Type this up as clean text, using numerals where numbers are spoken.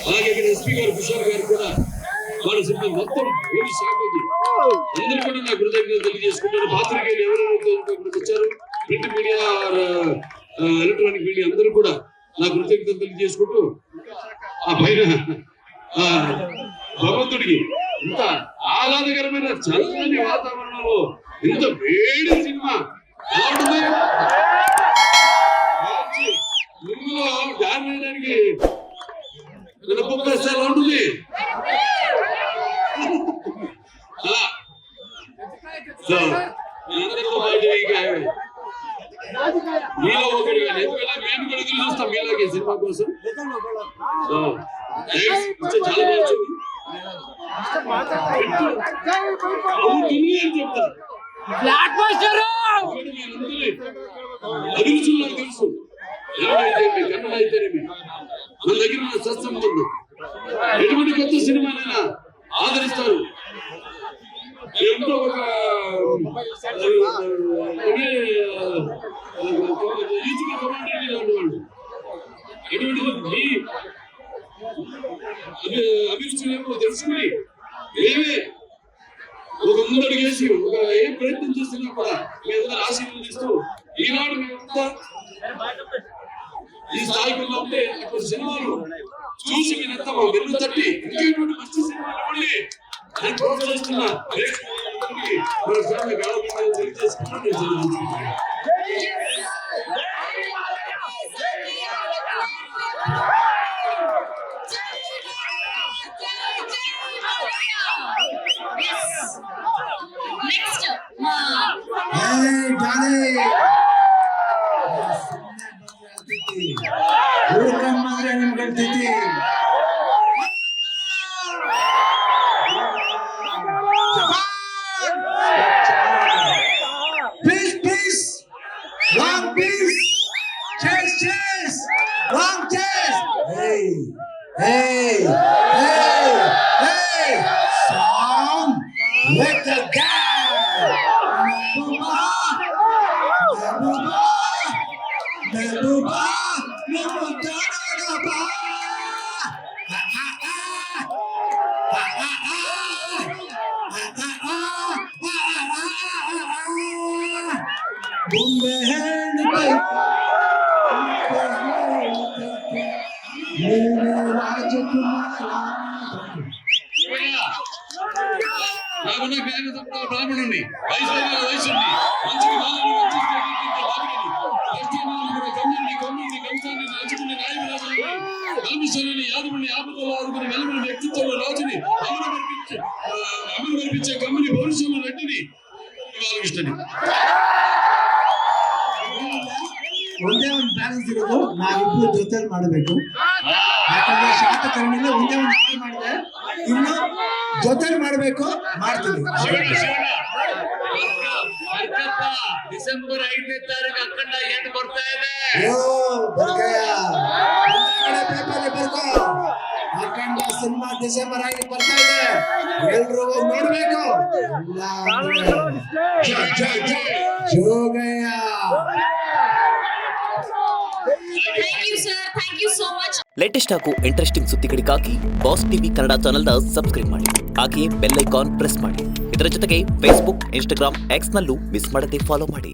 అలాగే ఇక్కడ ఎస్పీ గారు కిషోర్ గారు కూడా వాళ్ళ సిబ్బంది మొత్తం పోలీస్ శాఖకి అందరూ కూడా నా కృతజ్ఞతలు తెలియజేసుకుంటారు. పాత్రికేయులు ఎవరైతే ఇక్కడికి వచ్చారు, ప్రింట్ మీడియా, ఎలక్ట్రానిక్ మీడియా అందరూ కూడా నా కృతజ్ఞతలు తెలియజేసుకుంటూ ఆ పైన భగవంతుడికి ఇంత ఆహ్లాదకరమైన చల్లని వాతావరణంలో ఇంత వేడి సినిమా ఎలా ఉంటుంది? ముందులో డాన్స్ వేయడానికి ఎలా ఉంటుంది? మీలో ఒకటి కానీ ఎందుకంటే మేము కూడా ఎదురు చూస్తాం మీలాగే సినిమా కోసం. చాలా బాగుంది అని చెప్తారు. అభిరుచులు నాకు తెలుసు. కన్నడ అయితేనేమి మన దగ్గర ఉన్న సత్సంబంధం ఎటువంటి కొత్త సినిమానైనా ఆదరిస్తారు. ఎంతో ఒక ఎటువంటి అభిరుచులేమో తెలుసుకుని మేమే ఒక ముందడుగు వేసి ఒక ఏం ప్రయత్నం చేస్తున్నా కూడా మీ అందరూ ఆశీర్వదిస్తూ ఈనాడు మేమంతా ఈ స్థాయిలో ఉంటే ఇప్పుడు సినిమాలు చూసి మీరంతా మా వెన్ను తట్టి ఇంకేటువంటి మంచి సినిమాలు ఇవ్వండి అని ప్రోత్సహిస్తున్నా. బ్రాహ్మణుని వయసు యాదవుని ఆపదలో ఆదుకుని వెలుగుని వ్యక్తిత్వంలో రాజుని అమలు కనిపించే గమ్ముని భవిష్యంలో రెడ్డిని బాలకృష్ణని ಒಂದೇ ಒಂದು ಬ್ಯಾಲೆನ್ಸ್ ಇರೋದು ನಾವಿಬ್ರು ಜೊತೆಲಿ ಮಾಡಬೇಕು. ಯಾಕಂದ್ರೆ ಶಾತಕರ್ಣಿలో ಒಂದೇ ಒಂದು ಹಾಳು ಮಾಡಿದೆ, ಇನ್ನು ಜೊತೆಲಿ ಮಾಡಬೇಕು, ಮಾಡ್ತೀವಿ. ಡಿಸೆಂಬರ್ 5ನೇ ತಾರೀಕು ಅಕ್ಕಂಡ ಏನು ಬರ್ತಾ ಇದೆ? ಪೇಪರ್ ಬರ್ಕೋ, ಅಕ್ಕಂಡ ಸಿನಿಮಾ ಡಿಸೆಂಬರ್ 5 ಬರ್ತಾ ಇದೆ, ಎಲ್ರು ನೋಡ್ಬೇಕು. ಜೋಗಯ್ಯ. ಲೇಟೆಸ್ಟ್ ಹಾಗೂ ಇಂಟ್ರೆಸ್ಟಿಂಗ್ ಸುದ್ದಿಗಳಿಗಾಗಿ ಬಾಸ್ ಟಿವಿ ಕನ್ನಡ ಚಾನೆಲ್ನ ಸಬ್ಸ್ಕ್ರೈಬ್ ಮಾಡಿ. ಹಾಗೆಯೇ ಬೆಲ್ ಐಕಾನ್ ಪ್ರೆಸ್ ಮಾಡಿ. ಇದರ ಜೊತೆಗೆ ಫೇಸ್ಬುಕ್, ಇನ್ಸ್ಟಾಗ್ರಾಮ್, ಎಕ್ಸ್ ನಲ್ಲೂ ಮಿಸ್ ಮಾಡದೆ ಫಾಲೋ ಮಾಡಿ.